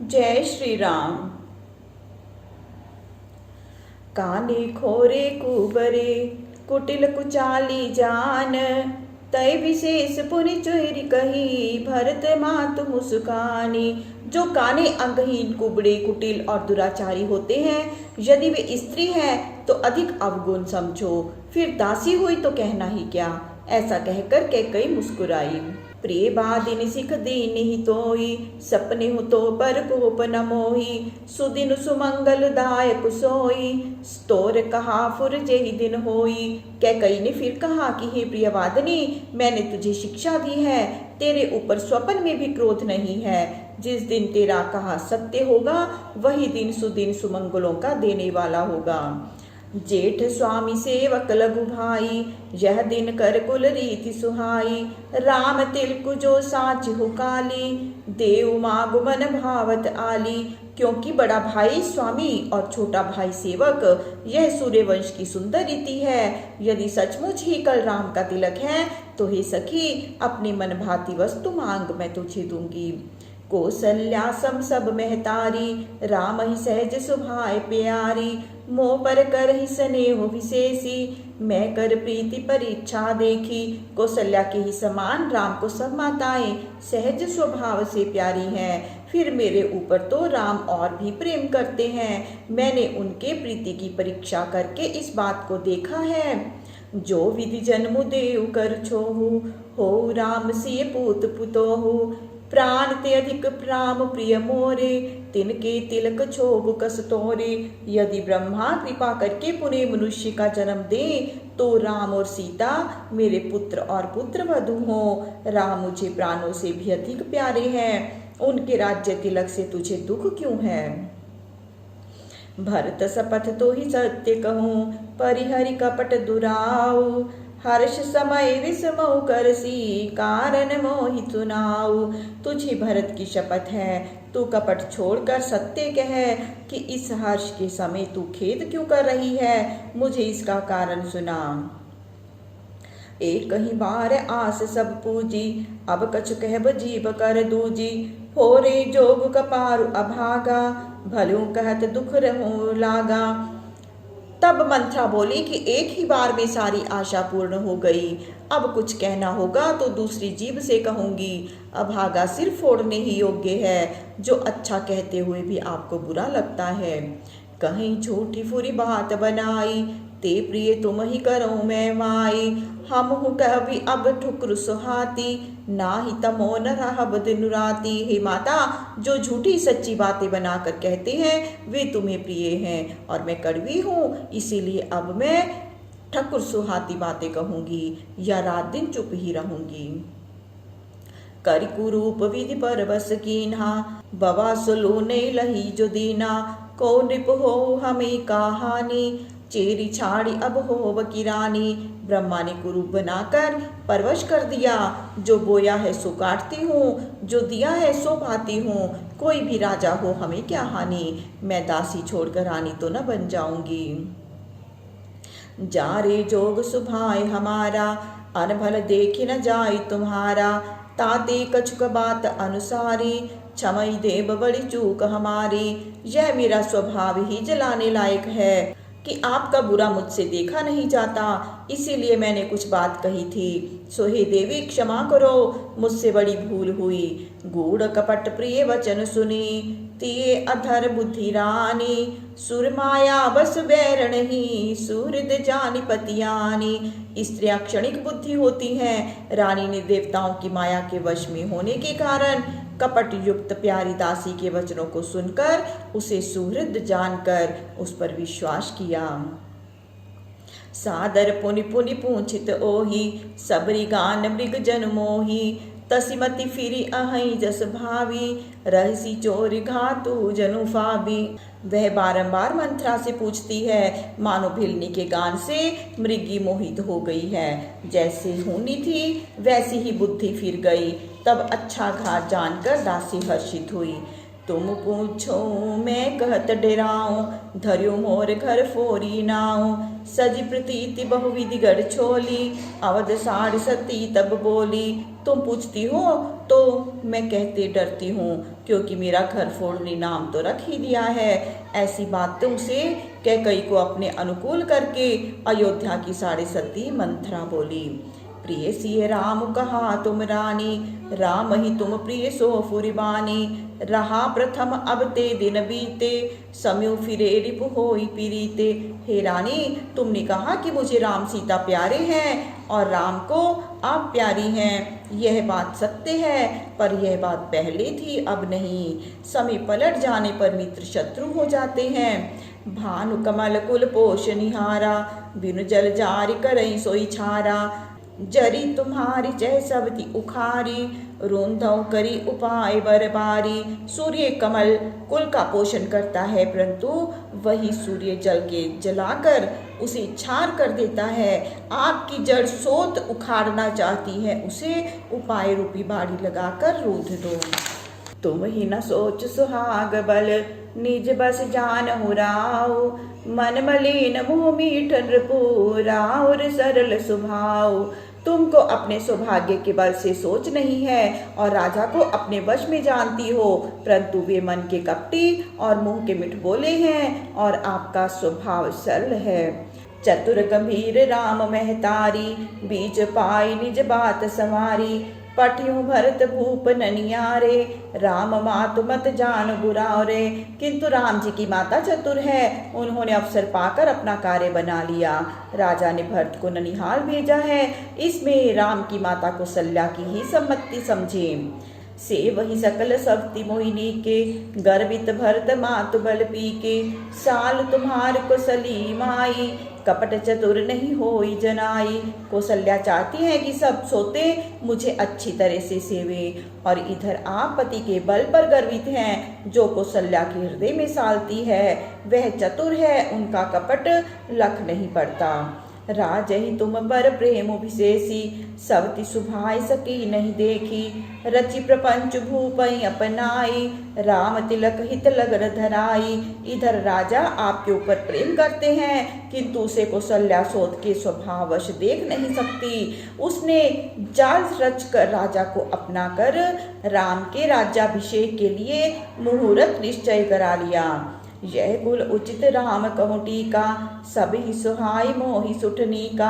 जय श्री राम। काने खोरे कुबरे कुटिल कुचाली जान, तय विशेष पुनि चुहरी कही भरत मातु मुस्कानी। जो काने अंगहीन कुबड़े कुटिल और दुराचारी होते हैं, यदि वे स्त्री है तो अधिक अवगुण समझो, फिर दासी हुई तो कहना ही क्या। ऐसा कहकर कैकई मुस्कुराई। प्रिय बादिनी सिख दीन ही तोई, सपने हो तो पर कोप न मोही। सुदिन सुमंगल दायक सोई, स्तोर कहा फुर जेहि दिन होई। कैकई ने फिर कहा कि हे प्रिय वादिनी, मैंने तुझे शिक्षा दी है, तेरे ऊपर स्वप्न में भी क्रोध नहीं है। जिस दिन तेरा कहा सत्य होगा, वही दिन सुदिन सुमंगलों का देने वाला होगा। जेठ स्वामी सेवक लघु भाई, यह दिन कर कुल रीति सुहाई। राम तिलकु जो साच हुकाली, देव मागु मन भावत आली। क्योंकि बड़ा भाई स्वामी और छोटा भाई सेवक, यह सूर्यवंश की सुंदर रीति है। यदि सचमुच ही कल राम का तिलक है तो हे सखी, अपनी मन भाती वस्तु मांग, मैं तुझे दूंगी। कौसल्या सम सब महतारी, राम ही सहज सुभाय प्यारी। मोह पर कर ही स्नेह विशेषी, मैं कर प्रीति परीक्षा देखी। कौशल्या के ही समान राम को सब माताएं सहज स्वभाव से प्यारी हैं। फिर मेरे ऊपर तो राम और भी प्रेम करते हैं। मैंने उनके प्रीति की परीक्षा करके इस बात को देखा है। जो विधि जन्मु देव कर छोहु, हो राम सिय पूत पुतोहु। प्राण ते अधिक राम प्रिय मोरे, तिनके तिलक छोभ कस तोरे। यदि ब्रह्मा कृपा करके पुनः मनुष्य का जन्म दे तो राम और सीता मेरे पुत्र और पुत्र वधु हो। राम मुझे प्राणों से भी अधिक प्यारे हैं, उनके राज्य तिलक से तुझे दुख क्यों है। भरत शपथ तो ही सत्य कहूँ, परिहरि कपट दुराऊ। हर्ष समय विषमौ करसी, कारण मोहि सुनाऊ। तुझे भरत की शपथ है, तू कपट छोड़कर सत्य कह कि इस हर्ष के समय तू खेद क्यों कर रही है। मुझे इसका कारण सुना। एक ही बार आस सब पूजी, अब कछु कहब जीव कर दूजी। होरे जोग कपारु अभागा, भलू कहत दुख रहूं लागा। तब मंत्रा बोली कि एक ही बार में सारी आशा पूर्ण हो गई, अब कुछ कहना होगा तो दूसरी जीभ से कहूंगी। अभागा सिर फोड़ने ही योग्य है, जो अच्छा कहते हुए भी आपको बुरा लगता है। कहीं झूठी फुरी बात बनाई, ते प्रिय तुम ही करो मैं माई। हम हूँ कभी अब ठुकर सुहाती, ना ही तमो न रहब दिन राती। हे माता, जो झूठी सच्ची बातें बनाकर कहते हैं वे तुम्हें प्रिय हैं, और मैं कड़वी हूँ, इसीलिए अब मैं ठकुर सुहाती बातें कहूंगी या रात दिन चुप ही रहूंगी। कर कुरूप विधि पर बस कीन्हा, बवा सुलो ने लही जो दीना। को नृप हो हमें कहानी, चेरी छाड़ी अब हो बकिरानी। ब्रह्मा ने कुरूप बनाकर परवश कर दिया। जो बोया है सो काटती हूँ, जो दिया है सो पाती हूँ। कोई भी राजा हो हमें क्या हानि, मैं दासी छोड़कर रानी तो न बन जाऊंगी। जा रे जोग सुभाए हमारा, अनभल देखी न जाय तुम्हारा। ताते कछुक बात अनुसारी, क्षमई देव बड़ी चूक हमारी। यह मेरा स्वभाव ही जलाने लायक है कि आपका बुरा मुझसे देखा नहीं जाता, इसीलिए मैंने कुछ बात कही थी। सो हे देवी क्षमा करो, मुझसे बड़ी भूल हुई। गूढ़ कपट प्रिय वचन सुनी, तिये अधर बुद्धि रानी। सुर माया बस बैर नहीं, सूरद जानी पतियानी। स्त्रियां क्षणिक बुद्धि होती हैं। रानी ने देवताओं की माया के वश में होने के कारण कपट युक्त प्यारी दासी के वचनों को सुनकर उसे सुहृद जानकर उस पर विश्वास किया। सादर पुनि पुनि पूछित ओही, सबरी गान मृग जन मोही। तसिमति फिरी अहई जस भावी, रहसी चोर घातु जनु फाबी। वह बारंबार मंत्रा से पूछती है, मानो भिलनी के गान से मृगी मोहित हो गई है। जैसे होनी थी वैसी ही बुद्धि फिर गई। तब अच्छा घात जानकर दासी हर्षित हुई। तुम पूछो मैं कहत डेराऊं, धर्यो मोर घर फोरी नाऊं। सजी प्रतीति बहुविधि गढ़ छोली, अवध साढ़ सती तब बोली। तुम पूछती हो तो मैं कहते डरती हूँ, क्योंकि मेरा घर फोड़ने नाम तो रख ही दिया है। ऐसी बातों से कैकई को अपने अनुकूल करके अयोध्या की साढ़े सती मंथरा बोली। प्रिय सिय राम कहा तुम रानी, राम ही तुम प्रिय सो फुरिबानी। रहा प्रथम अब ते दिन बीते, समयो फिरे रिपु होई पीरीते। हे रानी, तुमने कहा कि मुझे राम सीता प्यारे हैं और राम को आप प्यारी हैं। यह बात सत्य है, पर यह बात पहले थी, अब नहीं। समय पलट जाने पर मित्र शत्रु हो जाते हैं। भानु कमल कुल पोष निहारा, बिनु जल जारी करई सोई छारा। जरी तुम्हारी जय सबती उखारी, रोंधव करी उपाय बरबारी। सूर्य कमल कुल का पोषण करता है, परंतु वही सूर्य जल के जलाकर उसे छार कर देता है। आपकी जड़ सोत उखाड़ना चाहती है, उसे उपाय रूपी बाड़ी लगाकर रोध दो। तुम ही न सोच सुहाग बल, निज बस जान हो राव। मन मलिन मुँह मीठ नृपुर, सरल स्वभाव। तुमको अपने सौभाग्य के बल से सोच नहीं है और राजा को अपने वश में जानती हो, परंतु वे मन के कपटी और मुंह के मिठ बोले हैं और आपका स्वभाव सरल है। चतुर गंभीर राम महतारी, बीज पाई निज बात संवारी। पठियों भरत भूप ननियारे, राम मातु मत जान बुराओ रे। किंतु राम जी की माता चतुर है, उन्होंने अवसर पाकर अपना कार्य बना लिया। राजा ने भरत को ननिहाल भेजा है, इसमें राम की माता कौशल्या की ही सम्मति समझे। से वही सकल सवती मोहिनी के, गर्वित भरत मातु बल पी के। साल तुम्हार कौशली माई, कपट चतुर नहीं होई जनाई। कौशल्या चाहती है कि सब सोते मुझे अच्छी तरह से सेवे, और इधर आप पति के बल पर गर्वित हैं। जो कौशल्या के हृदय में सालती है वह चतुर है, उनका कपट लख नहीं पड़ता। राजहि तुम बर प्रेम विशेषी, सवति सुभाय सकी नहीं देखी। रचि प्रपंच भूपई अपनाई, राम तिलक हित लगन धराई। इधर राजा आपके ऊपर प्रेम करते हैं, किंतु उसे कौशल्या सोच के स्वभाववश देख नहीं सकती। उसने जाल रच कर राजा को अपना कर राम के राज्याभिषेक के लिए मुहूर्त निश्चय करा लिया। यह कुल उचित राम कहु टीका, सब ही सुहाई मोहि सुठनी का।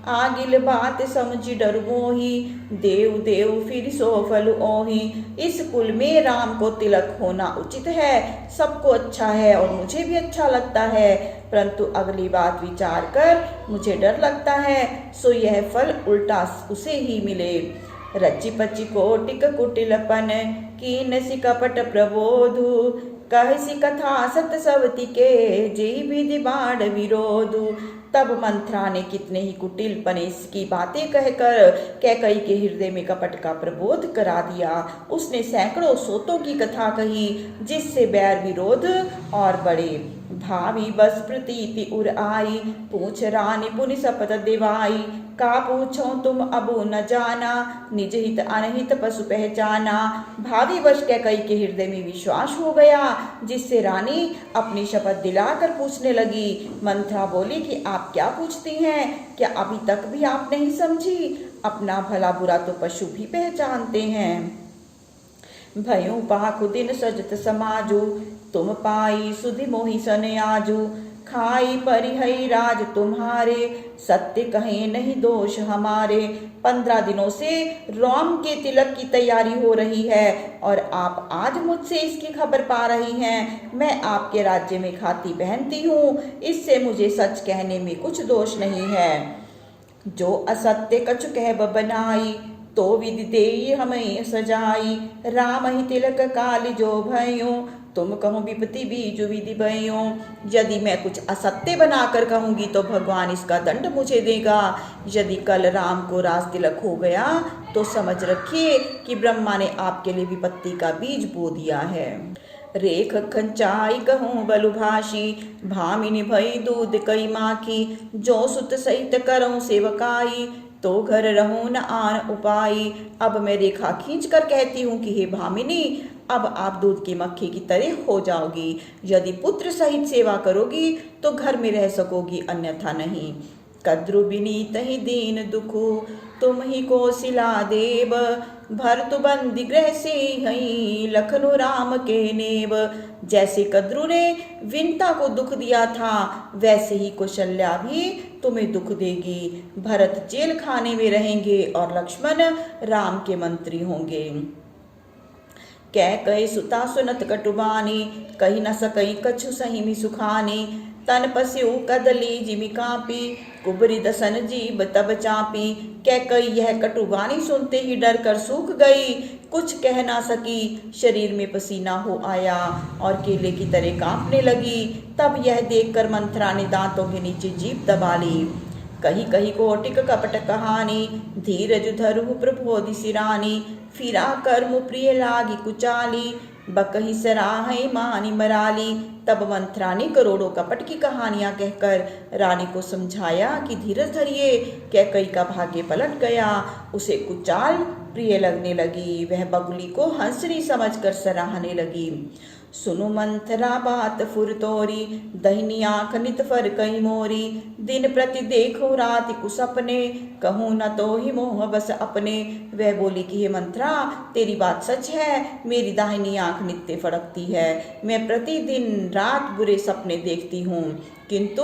आगिल बात समझी डर मोहि, देव देव फिर सो फल ओहि। इस कुल में राम को तिलक होना उचित है, सबको अच्छा है और मुझे भी अच्छा लगता है, परंतु अगली बात विचार कर मुझे डर लगता है, सो यह फल उल्टा उसे ही मिले। रचि पचि कोटिक कुटिलपन, कीन सी कपट प्रबोधु। कहसी कथा सत सवती के, जय विधि बाढ़ विरोधु। तब मंथरा ने कितने ही कुटिलपने की बातें कहकर कैकई के हृदय में कपट का प्रबोध करा दिया। उसने सैकड़ों सोतों की कथा कही, जिससे बैर विरोध और बढ़े। भावी बस प्रतीति उर आई, पूछ रानी पुनि शपथ दिवाई। का पूछो तुम अबू न जाना, निज हित अनहित पशु पहचाना। भावी वश कैकई के हृदय में विश्वास हो गया, जिससे रानी अपनी शपथ दिलाकर पूछने लगी। मंथरा बोली कि आप क्या पूछती हैं? क्या अभी तक भी आप नहीं समझी? अपना भला बुरा तो पशु भी पहचानते हैं। भयों पाखु दिन सजत समाजु, तुम पाई सुधि मोहि सन आजू। खाई परिहई राज तुम्हारे, सत्य कहे नहीं दोष हमारे। 15 दिनों से राम के तिलक की तैयारी हो रही है और आप आज मुझसे इसकी खबर पा रही हैं। मैं आपके राज्य में खाती पहनती हूँ, इससे मुझे सच कहने में कुछ दोष नहीं है। जो असत्य कछु कह बनाई, तो विधि देई हमें सजाई। राम ही तिलक काल जो भयो, तुम कहो विपत्ति बीजु विधि भयो। यदि मैं कुछ असत्य बनाकर कहूंगी तो भगवान इसका दंड मुझे देगा। यदि कल राम को राज तिलक हो गया तो समझ रखिए कि ब्रह्मा ने आपके लिए विपत्ति का बीज बो दिया है। रेख खंचाई कहूँ बलुभाषी, भामिनी भई दूध कई माखी। जो सुत सहित करऊँ सेवकाई, तो घर रहूं न आन उपाई। अब मैं रेखा खींच कर कहती हूँ कि हे भामिनी, अब आप दूध की मक्खी की तरह हो जाओगी। यदि पुत्र सहित सेवा करोगी तो घर में रह सकोगी, अन्यथा नहीं। कद्रु बिनीत ही दीन दुखु, तुम ही कौशिला देव, भरत बंदी गृह से हई, लखनऊ राम के नेब। जैसे कद्रु ने विंता को दुख दिया था, वैसे ही कौशल्या भी तुम्हें दुख देगी। भरत जेल खाने में रहेंगे और लक्ष्मण राम के मंत्री होंगे। कह कई सुता सुनत कटुबानी, कही न सकई कछु सही सुखानी। तन पस्यु कदली जिमि कापी, कुबरी दसन जीव तब चापी। कह कई यह कटुबानी सुनते ही डर कर सूख गई, कुछ कह ना सकी, शरीर में पसीना हो आया और केले की तरह कांपने लगी। तब यह देखकर मंथरा ने दांतों के नीचे जीभ दबा ली। कही कही कोटिक कपट कहानी, धीरज धरु प्रबोधि सिरानी। फिरा कर्म प्रिय लागी कुचाली, बकही सराहई मानी मराली। तब मंथरा ने करोड़ों कपट की कहानियां कहकर रानी को समझाया कि धीरज धरिए। कैकई का भाग्य पलट गया, उसे कुचाल प्रिय लगने लगी। वह बगुली को हंसनी समझकर सराहने लगी। सुनु मंथरा बात फुर तोरी, दहिनी आंख नित फर कई मोरी। दिन प्रति देखो रात कु सपने, कहूँ न तो ही मोह बस अपने। वह बोली कि हे मंथरा, तेरी बात सच है, मेरी दाहिनी आंख नित्य फड़कती है। मैं प्रतिदिन रात बुरे सपने देखती हूँ, किंतु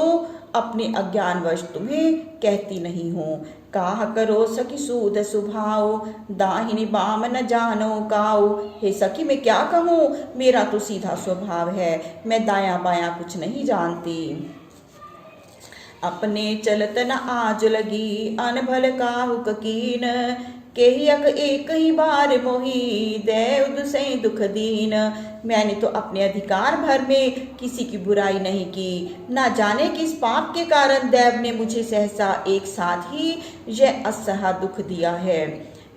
अपने अज्ञानवश तुम्हें कहती नहीं हूँ। काह करो सखी सूद सुभाओ, दाहिनी बाम न जानो काओ। हे सखी, मैं क्या कहूँ, मेरा तो सीधा स्वभाव है, मैं दायां बायां कुछ नहीं जानती। अपने चलत न आज लगी, अनभल काहुक कीन। केहियक एक ही बार मोही, देव दुसै दुख दीन। मैंने तो अपने अधिकार भर में किसी की बुराई नहीं की, ना जाने किस पाप के कारण देव ने मुझे सहसा एक साथ ही यह असहा दुख दिया है।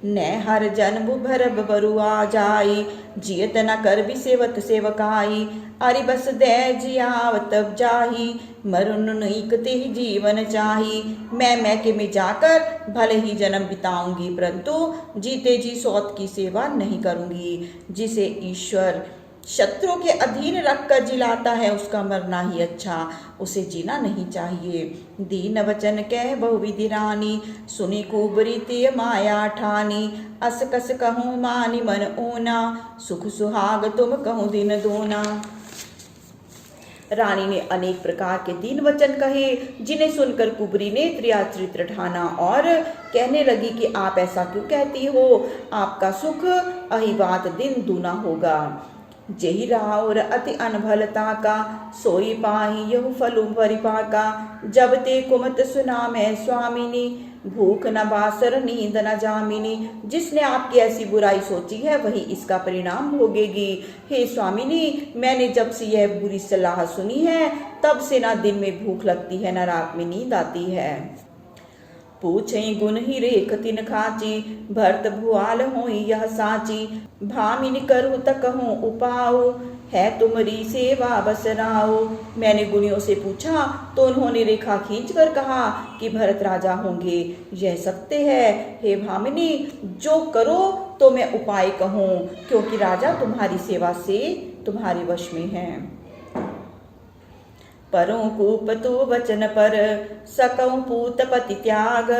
न हर जन्म भरब बरुआ जाई, जियत न कर भी सेवत सेवकाई। अरि बस दे जियावत जाही, मरुन नीकते ही जीवन चाही। मैं के में जाकर भले ही जन्म बिताऊंगी, परंतु जीते जी सौत की सेवा नहीं करूंगी। जिसे ईश्वर शत्रु के अधीन रखकर जिलाता है, उसका मरना ही अच्छा, उसे जीना नहीं चाहिए। दीन वचन कह बहुविधि रानी, सुनी कुबरी ते माया ठानी। अस कस कहूँ मानी मन ऊना, सुख सुहाग तुम कहूँ दिन दूना। रानी ने अनेक प्रकार के दीन वचन कहे, जिन्हें सुनकर कुबरी ने त्रियाचरित्र ठाना और कहने लगी कि आप ऐसा क्यों कहती हो, आपका सुख अहिबात दिन दूना होगा। जेहि राउर अति अनभलता का, सोई पाही यहु फलु परिपाका। जब ते कुमत सुना मैं स्वामिनी, भूख न बासर नींद न जामिनी। जिसने आपकी ऐसी बुराई सोची है, वही इसका परिणाम भोगेगी। हे स्वामिनी, मैंने जब से यह बुरी सलाह सुनी है, तब से ना दिन में भूख लगती है, न रात में नींद आती है। पूछे गुण ही रेख तिन खाची, भरत भुआल होई यह साची। भामिनी करहु तकहूँ उपाऊ, है तुम्हारी सेवा बसराओ। मैंने गुणियों से पूछा तो उन्होंने रेखा खींचकर कहा कि भरत राजा होंगे, यह सत्य है। हे भामिनी, जो करो तो मैं उपाय कहूँ, क्योंकि राजा तुम्हारी सेवा से तुम्हारे वश में है। परों कूप तू वचन पर, सकऊं पूत पति त्याग।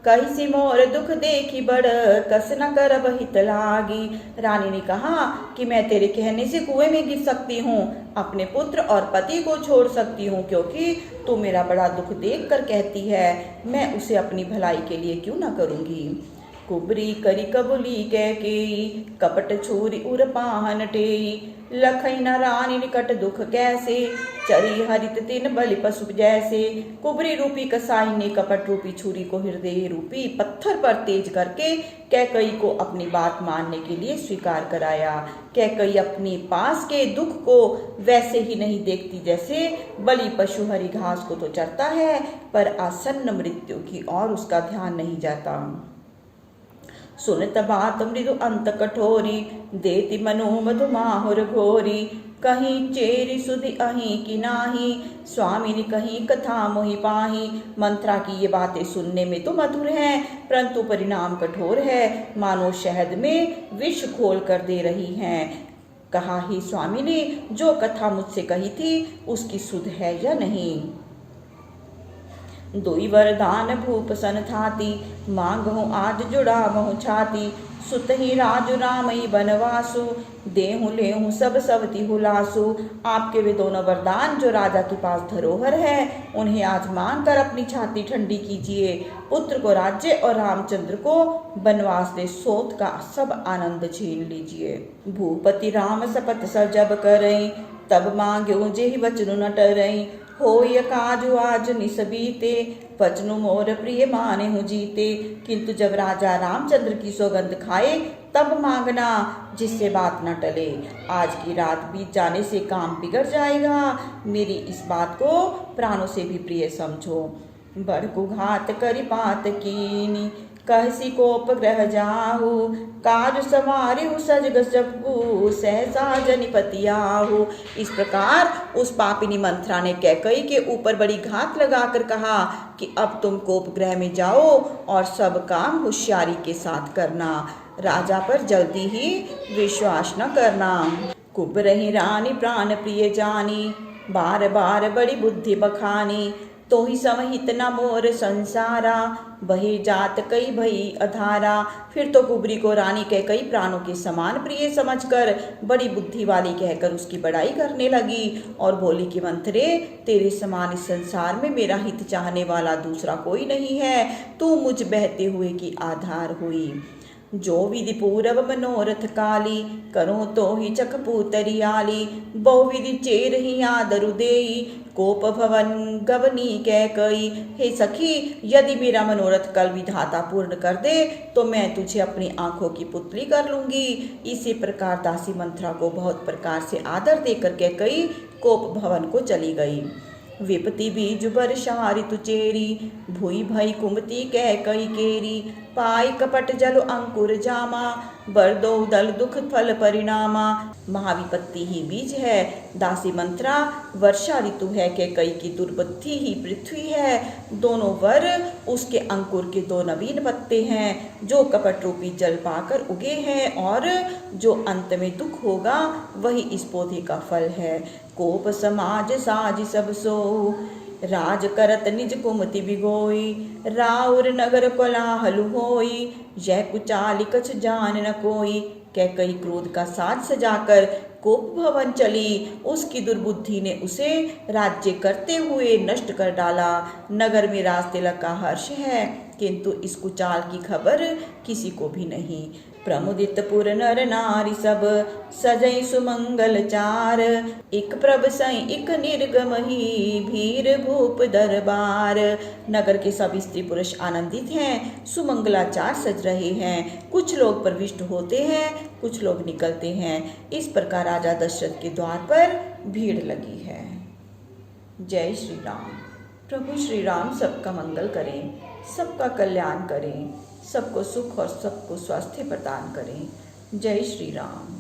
कही सी मोर दुख देखी बड़, कस न करब हित लागी। रानी ने कहा कि मैं तेरे कहने से कुएं में गिर सकती हूँ, अपने पुत्र और पति को छोड़ सकती हूँ, क्योंकि तू मेरा बड़ा दुख देख कर कहती है, मैं उसे अपनी भलाई के लिए क्यों न करूँगी। कुबरी करी कबुली कह के, कपट छूरी उर पाहन टेई। लखई न रानी निकट दुख कैसे, चरी हरित तिन बलि पशु जैसे। कुबरी रूपी कसाई ने कपट रूपी छुरी को हृदय रूपी पत्थर पर तेज करके कैकई को अपनी बात मानने के लिए स्वीकार कराया। कैकई अपने पास के दुख को वैसे ही नहीं देखती जैसे बलि पशु हरी घास को तो चरता है, पर आसन्न मृत्यु की और उसका ध्यान नहीं जाता। सुनत बात मृदु अंत कठोरी, देति मनो मधुमाहुर घोरी। कहीं चेरी सुधि अहीं की नाही, स्वामिनी कहीं कथा मोहि पाही। मंत्रा की ये बातें सुनने में तो मधुर हैं, परंतु परिणाम कठोर है, मानो शहद में विष घोल कर दे रही हैं। कहा, ही स्वामिनी, जो कथा मुझसे कही थी उसकी सुध है या नहीं। दुई वरदान भूप सन थाती, मांगहु आज जुड़ावहु छाती। सुत ही राजु रामई बनवासु, देहु लेहु सब सवति हुलासु। आपके वे दोनों वरदान जो राजा के पास धरोहर है, उन्हें आज मांग कर अपनी छाती ठंडी कीजिए। पुत्र को राज्य और रामचंद्र को बनवास दे सोत का सब आनंद झेल लीजिए। भूपति राम शपथ सजब करई, तब मांग्यो जेहि वचनु न टरई। होय काजु आज निस बीते, वचनु मोर प्रिय माने हूँ जीते। किंतु जब राजा रामचंद्र की सौगंध खाए तब मांगना, जिससे बात न टले। आज की रात बीत जाने से काम बिगड़ जाएगा। मेरी इस बात को प्राणों से भी प्रिय समझो। बड़कु घात करि पात कीनी, कहसी कोप ग्रह जाहु। काज सवारिहु सजग सबहु, सहसा जनिपति आहु। इस प्रकार उस पापिनी मंथरा ने कैकई के ऊपर बड़ी घात लगाकर कहा कि अब तुम कोप ग्रह में जाओ और सब काम होशियारी के साथ करना, राजा पर जल्दी ही विश्वास न करना। कुब रही रानी प्राण प्रिय जानी, बार बार बड़ी बुद्धि बखानी। तो ही समहित न मोर संसारा, बहे जात कई भई अधारा। फिर तो कुबरी को रानी कैकई प्राणों के समान प्रिय समझकर बड़ी बुद्धि वाली कहकर उसकी बड़ाई करने लगी और बोली कि मंथरे, तेरे समान इस संसार में मेरा हित चाहने वाला दूसरा कोई नहीं है। तू मुझ बहते हुए की आधार हुई। जो विधि पूरब मनोरथ काली, करो तो ही चखपू तरियाली। बहुविधि चेर ही आदरु देई, कोप भवन गवनी कैकई। हे सखी, यदि मेरा मनोरथ कल विधाता पूर्ण कर दे तो मैं तुझे अपनी आंखों की पुतली कर लूंगी। इसी प्रकार दासी मंथरा को बहुत प्रकार से आदर देकर कैकई कोप भवन को चली गई। विपति बीज बरसारी तुचेरी, भूई भई कुमति कैकई केरी। पाई कपट जल अंकुर जामा, बरदो दल दुख फल परिणामा। महाविपत्ति ही बीज है, दासी मंथरा वर्षा ऋतु है, कैकई की दुर्बुद्धि ही पृथ्वी है। दोनों वर उसके अंकुर के दो नवीन पत्ते हैं, जो कपट रूपी जल पाकर उगे हैं, और जो अंत में दुख होगा वही इस पौधे का फल है। कोप समाज साज सब सो, राज करत निज कुमति बिगोई। राउर नगर कोलाहल होई, यह कुचाली कछ जान न कोई। कैकई क्रोध का साज सजाकर कोप भवन चली। उसकी दुर्बुद्धि ने उसे राज्य करते हुए नष्ट कर डाला। नगर में राज तिलक का हर्ष है, किंतु इस कुचाल की खबर किसी को भी नहीं। प्रमुदित पुर नर नारी सब, सजई सुमंगल चार। इक प्रभ सई इक निर्गम ही, भीर भूप दरबार। नगर के सब स्त्री पुरुष आनंदित हैं, सुमंगलाचार सज रहे हैं। कुछ लोग प्रविष्ट होते हैं, कुछ लोग निकलते हैं। इस प्रकार राजा दशरथ के द्वार पर भीड़ लगी है। जय श्री राम। प्रभु श्री राम सबका मंगल करें, सबका कल्याण करें, सबको सुख और सबको स्वास्थ्य प्रदान करें। जय श्री राम।